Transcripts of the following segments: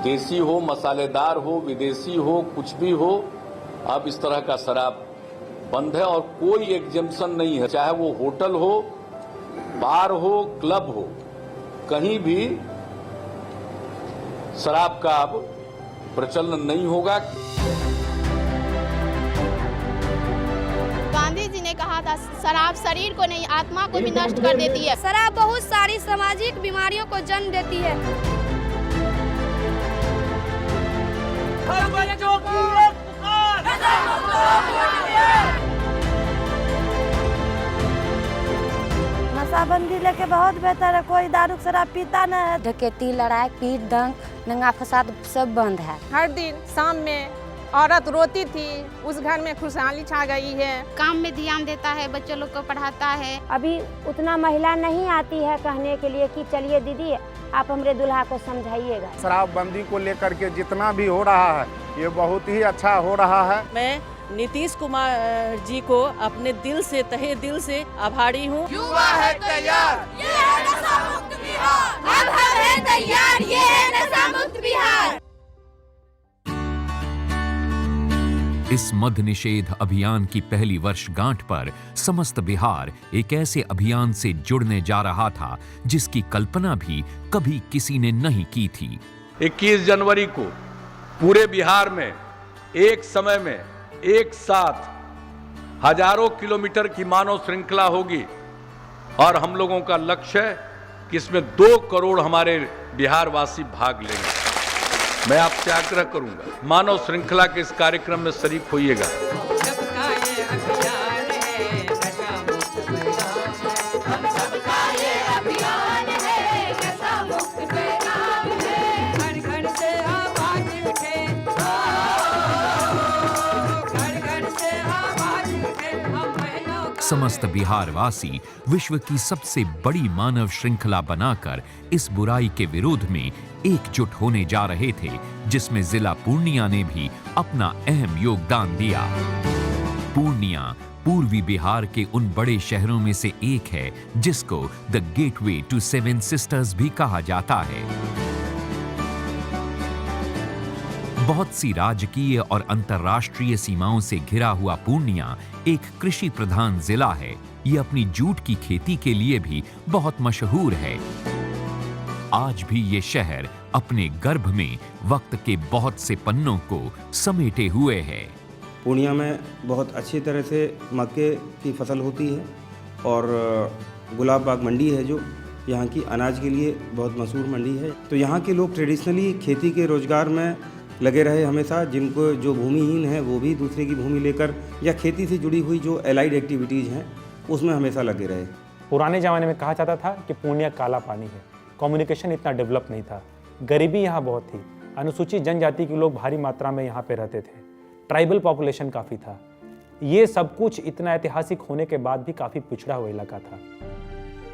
देसी हो, मसालेदार हो, विदेशी हो, कुछ भी हो, अब इस तरह का शराब बंद है और कोई एग्जेम्पशन नहीं है। चाहे वो होटल हो, बार हो, क्लब हो, कहीं भी शराब का अब प्रचलन नहीं होगा। गांधी जी ने कहा था शराब शरीर को नहीं आत्मा को भी नष्ट कर देती है। शराब बहुत सारी सामाजिक बीमारियों को जन्म देती है। नशाबंदी लेके बहुत बेहतर है, कोई दारू शराब पीता न है। डकैती, लड़ाई, पीट, दंग, दंगा फसाद सब बंद है। हर दिन शाम में औरत रोती थी, उस घर में खुशहाली छा गई है। काम में ध्यान देता है, बच्चों लोग को पढ़ाता है। अभी उतना महिला नहीं आती है कहने के लिए कि चलिए दीदी आप हमारे दूल्हा को समझाइएगा। शराबबंदी को लेकर के जितना भी हो रहा है ये बहुत ही अच्छा हो रहा है। मैं नीतीश कुमार जी को अपने दिल से, तहे दिल से आभारी हूँ। युवा है तैयार, ये है नशा मुक्त बिहार। अब हम हैं तैयार, ये है नशा मुक्त बिहार। इस मद्य निषेध अभियान की पहली वर्षगांठ पर समस्त बिहार एक ऐसे अभियान से जुड़ने जा रहा था जिसकी कल्पना भी कभी किसी ने नहीं की थी। 21 जनवरी को पूरे बिहार में एक समय में एक साथ हजारों किलोमीटर की मानव श्रृंखला होगी और हम लोगों का लक्ष्य है कि इसमें 2 करोड़ हमारे बिहार वासी भाग लेंगे। मैं आपसे आग्रह करूंगा, मानव श्रृंखला के इस कार्यक्रम में शरीक होइएगा। समस्त बिहार वासी विश्व की सबसे बड़ी मानव श्रृंखला बनाकर इस बुराई के विरोध में एकजुट होने जा रहे थे, जिसमें जिला पूर्णिया ने भी अपना अहम योगदान दिया। पूर्णिया पूर्वी बिहार के उन बड़े शहरों में से एक है जिसको द गेटवे टू 7 सिस्टर्स भी कहा जाता है। बहुत सी राजकीय और अंतर्राष्ट्रीय सीमाओं से घिरा हुआ पूर्णिया एक कृषि प्रधान जिला है। ये अपनी जूट की खेती के लिए भी बहुत मशहूर है। आज भी ये शहर अपने गर्भ में वक्त के बहुत से पन्नों को समेटे हुए है। पूर्णिया में बहुत अच्छी तरह से मक्के की फसल होती है और गुलाब बाग मंडी है जो यहाँ की अनाज के लिए बहुत मशहूर मंडी है। तो यहाँ के लोग ट्रेडिशनली खेती के रोजगार में लगे रहे हमेशा। जिनको जो भूमिहीन है वो भी दूसरे की भूमि लेकर या खेती से जुड़ी हुई जो एलाइड एक्टिविटीज़ हैं उसमें हमेशा लगे रहे। पुराने ज़माने में कहा जाता था कि पूर्णिया काला पानी है। कम्युनिकेशन इतना डेवलप नहीं था, गरीबी यहाँ बहुत थी, अनुसूचित जनजाति के लोग भारी मात्रा में यहाँ पे रहते थे, ट्राइबल पॉपुलेशन काफ़ी था। ये सब कुछ इतना ऐतिहासिक होने के बाद भी काफ़ी पिछड़ा हुआ इलाका था।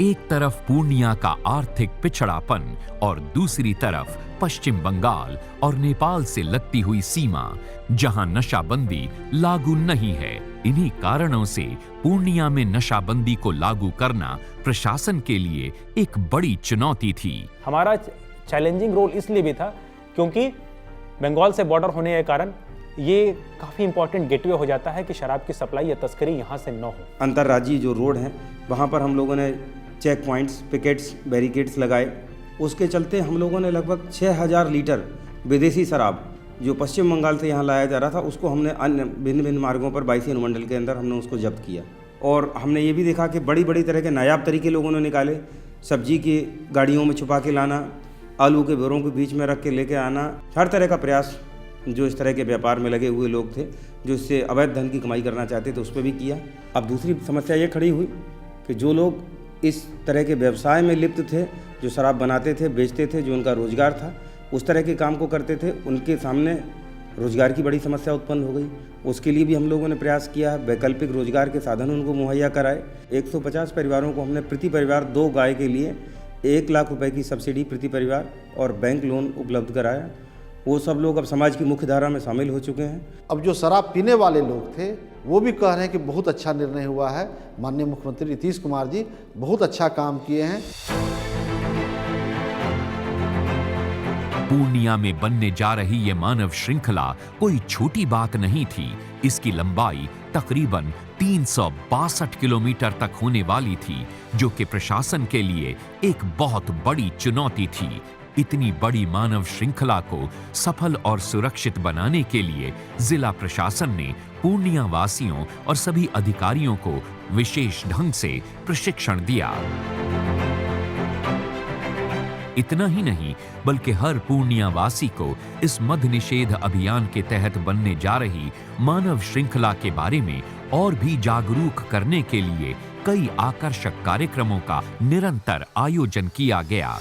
एक तरफ पूर्णिया का आर्थिक पिछड़ापन और दूसरी तरफ पश्चिम बंगाल और नेपाल से लगती हुई सीमा जहां नशाबंदी लागू नहीं है। इन्हीं कारणों से पूर्णिया में नशाबंदी को लागू करना प्रशासन के लिए एक बड़ी चुनौती थी। हमारा चैलेंजिंग रोल इसलिए भी था क्योंकि बंगाल से बॉर्डर होने के कारण ये काफ़ी इंपॉर्टेंट गेटवे हो जाता है कि शराब की सप्लाई या तस्करी यहाँ से न हो। अंतर्राज्यीय जो रोड हैं वहाँ पर हम लोगों ने चेक पॉइंट्स, पिकेट्स, बैरिकेड्स लगाए। उसके चलते हम लोगों ने लगभग 6000 लीटर विदेशी शराब जो पश्चिम बंगाल से यहाँ लाया जा रहा था उसको हमने अन्य भिन्न भिन्न मार्गों पर 22 अनुमंडल के अंदर हमने उसको जब्त किया। और हमने ये भी देखा कि बड़ी बड़ी तरह के नायाब तरीके लोगों ने निकाले। सब्जी की गाड़ियों में छुपा के लाना, आलू के बोरों के बीच में रख के लेके आना, हर तरह का प्रयास जो इस तरह के व्यापार में लगे हुए लोग थे जो इससे अवैध धन की कमाई करना चाहते थे उस पर भी किया। अब दूसरी समस्या ये खड़ी हुई कि जो लोग इस तरह के व्यवसाय में लिप्त थे, जो शराब बनाते थे, बेचते थे, जो उनका रोजगार था, उस तरह के काम को करते थे, उनके सामने रोजगार की बड़ी समस्या उत्पन्न हो गई। उसके लिए भी हम लोगों ने प्रयास किया, वैकल्पिक रोजगार के साधन उनको मुहैया कराए। 150 परिवारों को हमने प्रति परिवार 2 गाय के लिए 1 लाख रुपए की सब्सिडी प्रति परिवार और बैंक लोन उपलब्ध कराया। वो सब लोग अब समाज की मुख्य धारा में शामिल हो चुके हैं। अब जो शराब पीने वाले लोग थे वो भी कह रहे हैं कि बहुत अच्छा निर्णय हुआ है। माननीय मुख्यमंत्री नीतीश कुमार जी बहुत अच्छा काम किए हैं। पूर्णिया में बनने जा रही ये मानव श्रृंखला कोई छोटी बात नहीं थी। इसकी लंबाई तकरीबन 362 किलोमीटर तक होने वाली थी, जो कि प्रशासन के लिए एक बहुत बड़ी चुनौती थी। इतनी बड़ी मानव श्रृंखला को सफल और सुरक्षित बनाने के लिए जिला प्रशासन ने पूर्णिया वासियों और सभी अधिकारियों को विशेष ढंग से प्रशिक्षण दिया। इतना ही नहीं, बल्कि हर पूर्णिया वासी को इस मद्य निषेध अभियान के तहत बनने जा रही मानव श्रृंखला के बारे में और भी जागरूक करने के लिए कई आकर्षक कार्यक्रमों का निरंतर आयोजन किया गया।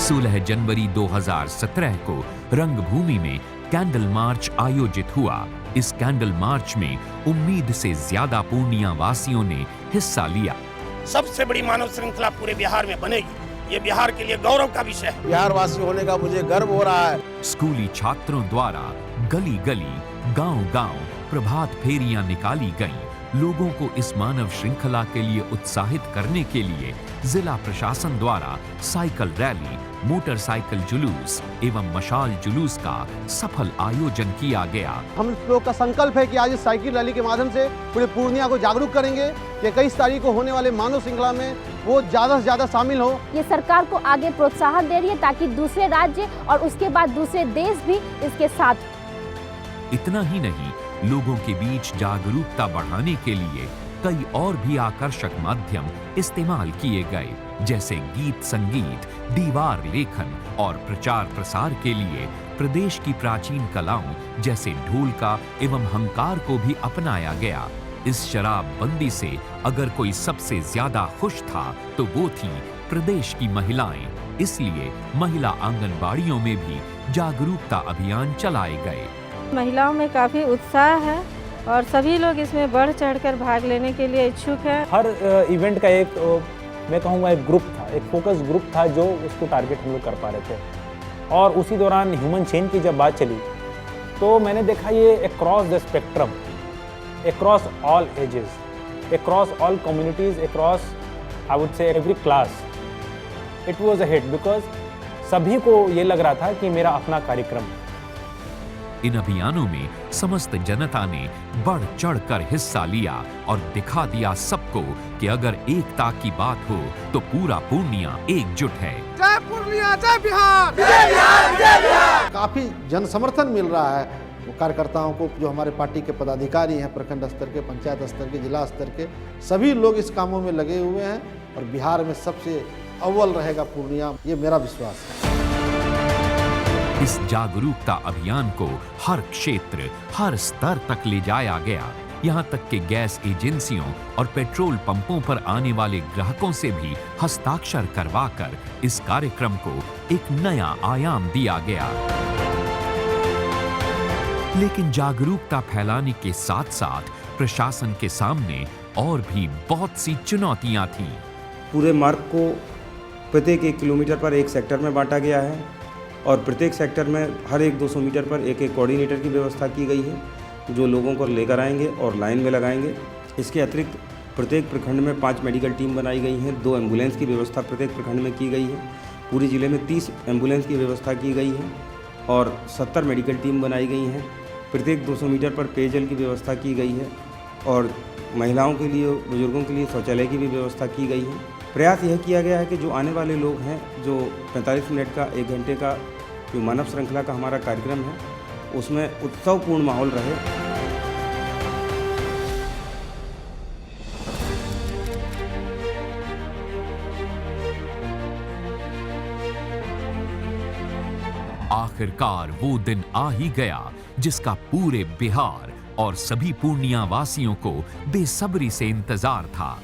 16 जनवरी 2017 को रंगभूमि में कैंडल मार्च आयोजित हुआ। इस कैंडल मार्च में उम्मीद से ज्यादा पूर्णिया वासियों ने हिस्सा लिया। सबसे बड़ी मानव श्रृंखला पूरे बिहार में बनेगी, ये बिहार के लिए गौरव का विषय है। बिहार वासी होने का मुझे गर्व हो रहा है। स्कूली छात्रों द्वारा गली गली, गांव गांव प्रभात फेरियां निकाली गईं। लोगों को इस मानव श्रृंखला के लिए उत्साहित करने के लिए जिला प्रशासन द्वारा साइकिल रैली, मोटरसाइकिल जुलूस एवं मशाल जुलूस का सफल आयोजन किया गया। हम लोग का संकल्प है कि आज इस साइकिल रैली के माध्यम से पूरे पूर्णिया को जागरूक करेंगे कि 21 तारीख को होने वाले मानव श्रृंखला में वो ज्यादा से ज्यादा शामिल हो। ये सरकार को आगे प्रोत्साहन दे रही है ताकि दूसरे राज्य और उसके बाद दूसरे देश भी इसके साथ। इतना ही नहीं, लोगों के बीच जागरूकता बढ़ाने के लिए कई और भी आकर्षक माध्यम इस्तेमाल किए गए, जैसे गीत संगीत, दीवार लेखन और प्रचार प्रसार के लिए प्रदेश की प्राचीन कलाओं जैसे ढोलका एवं हंकार को भी अपनाया गया। इस शराबबंदी से अगर कोई सबसे ज्यादा खुश था तो वो थी प्रदेश की महिलाएं। इसलिए महिला आंगनबाड़ियों में भी जागरूकता अभियान चलाए गए। महिलाओं में काफी उत्साह है और सभी लोग इसमें बढ़ चढ़कर भाग लेने के लिए इच्छुक है। हर इवेंट का एक मैं कहूँगा एक ग्रुप था, एक फोकस ग्रुप था जो उसको टारगेट हम लोग कर पा रहे थे। और उसी दौरान ह्यूमन चेन की जब बात चली तो मैंने देखा ये across the spectrum, across all ages, across all communities, across I would say every class, it was a hit because सभी को ये लग रहा था कि मेरा अपना कार्यक्रम है। इन अभियानों में समस्त जनता ने बढ़ चढ़कर हिस्सा लिया और दिखा दिया सबको कि अगर एकता की बात हो तो पूरा पूर्णिया एकजुट है। जय पूर्णिया, जय बिहार, जय बिहार, जय बिहार। काफी जन समर्थन मिल रहा है कार्यकर्ताओं को, जो हमारे पार्टी के पदाधिकारी हैं, प्रखंड स्तर के, पंचायत स्तर के, जिला स्तर के, सभी लोग इस कामों में लगे हुए हैं और बिहार में सबसे अव्वल रहेगा पूर्णिया, ये मेरा विश्वास है। इस जागरूकता अभियान को हर क्षेत्र, हर स्तर तक ले जाया गया। यहाँ तक कि गैस एजेंसियों और पेट्रोल पंपों पर आने वाले ग्राहकों से भी हस्ताक्षर करवाकर इस कार्यक्रम को एक नया आयाम दिया गया। लेकिन जागरूकता फैलाने के साथ साथ प्रशासन के सामने और भी बहुत सी चुनौतियां थीं। पूरे मार्ग को प्रत्येक 1 किलोमीटर पर एक सेक्टर में बांटा गया है और प्रत्येक सेक्टर में हर एक 200 मीटर पर एक कोऑर्डिनेटर की व्यवस्था की गई है, जो लोगों को लेकर आएंगे और लाइन में लगाएंगे। इसके अतिरिक्त प्रत्येक प्रखंड में 5 मेडिकल टीम बनाई गई हैं, 2 एम्बुलेंस की व्यवस्था प्रत्येक प्रखंड में की गई है। पूरे ज़िले में 30 एम्बुलेंस की व्यवस्था की गई है और 70 मेडिकल टीम बनाई गई हैं। प्रत्येक 200 मीटर पर पेयजल की व्यवस्था की गई है और महिलाओं के लिए, बुजुर्गों के लिए शौचालय की भी व्यवस्था की गई है। प्रयास यह किया गया है कि जो आने वाले लोग हैं, जो 45 मिनट का, 1 घंटे का जो मानव श्रृंखला का हमारा कार्यक्रम है, उसमें उत्सवपूर्ण माहौल रहे। आखिरकार वो दिन आ ही गया जिसका पूरे बिहार और सभी पूर्णिया वासियों को बेसब्री से इंतजार था,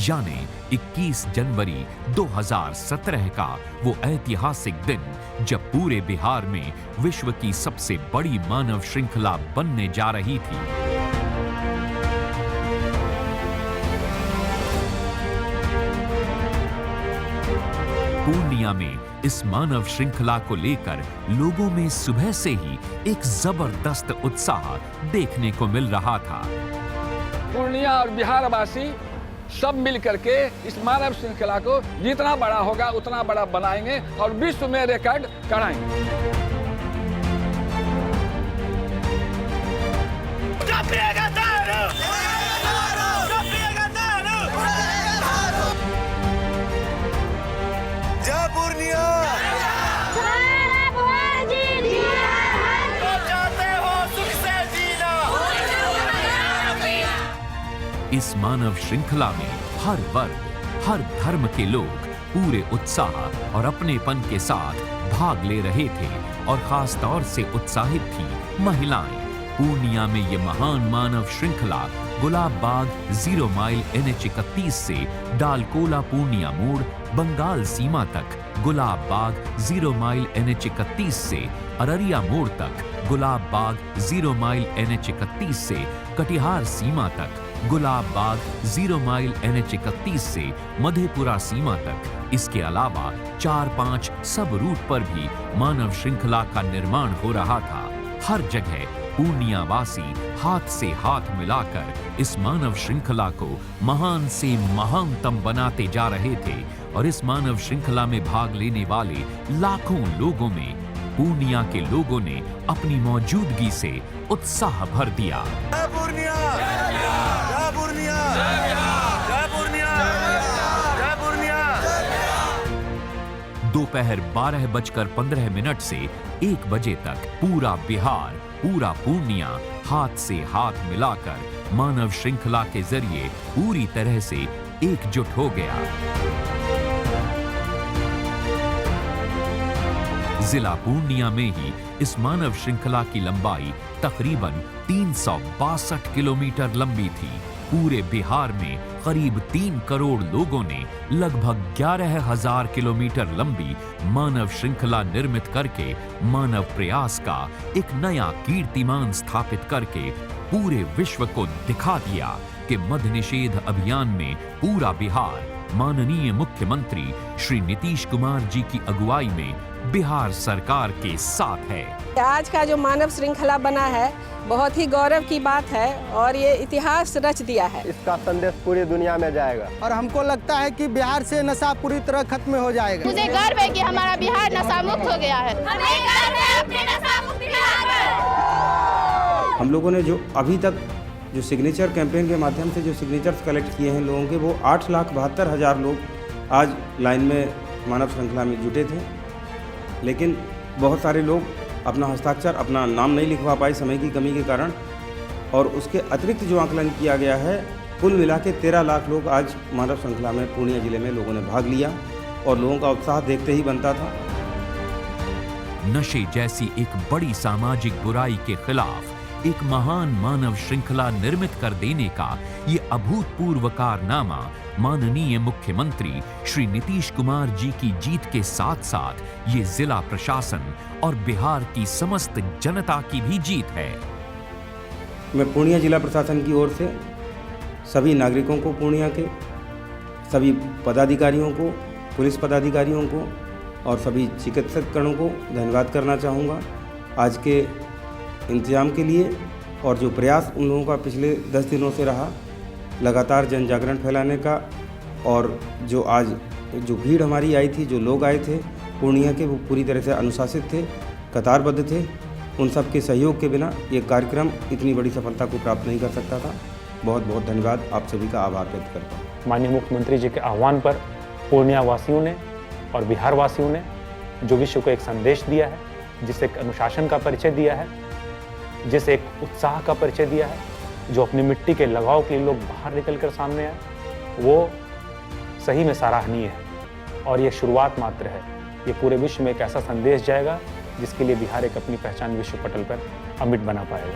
यानी 21 जनवरी 2017 का वो ऐतिहासिक दिन जब पूरे बिहार में विश्व की सबसे बड़ी मानव श्रृंखला बनने जा रही थी। पूर्णिया में इस मानव श्रृंखला को लेकर लोगों में सुबह से ही एक जबरदस्त उत्साह देखने को मिल रहा था। पूर्णिया और बिहार वासी सब मिल करके इस मानव श्रृंखला को जितना बड़ा होगा उतना बड़ा बनाएंगे और विश्व में रिकॉर्ड कराएंगे। जय पूर्णिया। इस मानव श्रृंखला में हर वर्ग, हर धर्म के लोग पूरे उत्साह और अपनेपन के साथ भाग ले रहे थे और खास तौर से उत्साहित थी महिलाएं। पूर्णिया में ये महान मानव श्रृंखला गुलाब बाग 0 माइल NH 31 से डालकोला पूर्णिया मोड़ बंगाल सीमा तक, गुलाब बाग 0 माइल NH 31 से अररिया मोड़ तक, गुलाब बाग 0 माइल NH 31 से कटिहार सीमा तक, गुलाब बाग 0 माइल NH 31 से मधेपुरा सीमा तक। इसके अलावा 4-5 सब रूट पर भी मानव श्रृंखला का निर्माण हो रहा था। हर जगह पूर्णिया वासी हाथ से हाथ मिलाकर इस मानव श्रृंखला को महान से महानतम बनाते जा रहे थे और इस मानव श्रृंखला में भाग लेने वाले लाखों लोगों में पूर्णिया के लोगों ने अपनी मौजूदगी से उत्साह भर दिया। दोपहर 12:15 से 1 बजे तक पूरा बिहार, पूरा पूर्णिया हाथ से हाथ मिलाकर मानव श्रृंखला के जरिए पूरी तरह से एकजुट हो गया। जिला पूर्णिया में ही इस मानव श्रृंखला की लंबाई तकरीबन 362 किलोमीटर लंबी थी। पूरे बिहार में करीब 3 करोड़ लोगों ने लगभग 11,000 किलोमीटर लंबी मानव श्रृंखला निर्मित करके मानव प्रयास का एक नया कीर्तिमान स्थापित करके पूरे विश्व को दिखा दिया कि मद्य निषेध अभियान में पूरा बिहार माननीय मुख्यमंत्री श्री नीतीश कुमार जी की अगुवाई में बिहार सरकार के साथ है। आज का जो मानव श्रृंखला बना है बहुत ही गौरव की बात है और ये इतिहास रच दिया है। इसका संदेश पूरी दुनिया में जाएगा और हमको लगता है कि बिहार से नशा पूरी तरह खत्म हो जाएगा। मुझे गर्व है कि हमारा बिहार नशा मुक्त हो गया है। हमें गर्व है अपने नशा मुक्त बिहार पर। हम लोगों ने जो अभी तक जो सिग्नेचर कैंपेन के माध्यम से जो सिग्नेचर्स कलेक्ट किए हैं लोगों के, वो 8,72,000 लोग आज लाइन में मानव श्रृंखला में जुटे थे। लेकिन बहुत सारे लोग अपना हस्ताक्षर, अपना नाम नहीं लिखवा पाए समय की कमी के कारण, और उसके अतिरिक्त जो आकलन किया गया है, कुल मिला के 13 लाख लोग आज मानव श्रृंखला में पूर्णिया जिले में लोगों ने भाग लिया और लोगों का उत्साह देखते ही बनता था। नशे जैसी एक बड़ी सामाजिक बुराई के खिलाफ एक महान मानव श्रृंखला निर्मित कर देने का ये अभूतपूर्व कारनामा माननीय मुख्यमंत्री श्री नीतीश कुमार जी की जीत के साथ साथ ये जिला प्रशासन और बिहार की समस्त जनता की भी जीत है। मैं पूर्णिया जिला प्रशासन की ओर से सभी नागरिकों को, पूर्णिया के सभी पदाधिकारियों को, पुलिस पदाधिकारियों को और सभी चिकित्सकगणों को धन्यवाद करना चाहूँगा आज के इंतजाम के लिए और जो प्रयास उन लोगों का पिछले 10 दिनों से रहा लगातार जन जागरण फैलाने का, और जो आज जो भीड़ हमारी आई थी, जो लोग आए थे पूर्णिया के, वो पूरी तरह से अनुशासित थे, कतारबद्ध थे। उन सब के सहयोग के बिना ये कार्यक्रम इतनी बड़ी सफलता को प्राप्त नहीं कर सकता था। बहुत बहुत धन्यवाद, आप सभी का आभार व्यक्त करता हूँ। माननीय मुख्यमंत्री जी के आह्वान पर पूर्णिया वासियों ने और बिहार वासियों ने जो विश्व को एक संदेश दिया है, जिसे एक अनुशासन का परिचय दिया है, जिसे एक उत्साह का परिचय दिया है, जो अपनी मिट्टी के लगाव के लिए लोग बाहर निकलकर सामने आए, वो सही में सराहनीय है। और ये शुरुआत मात्र है, ये पूरे विश्व में एक ऐसा संदेश जाएगा जिसके लिए बिहार एक अपनी पहचान विश्व पटल पर अमिट बना पाएगा।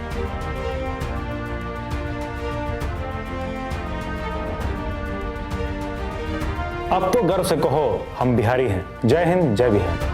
अब तो गर्व से कहो हम बिहारी हैं। जय हिंद, जय बिहार।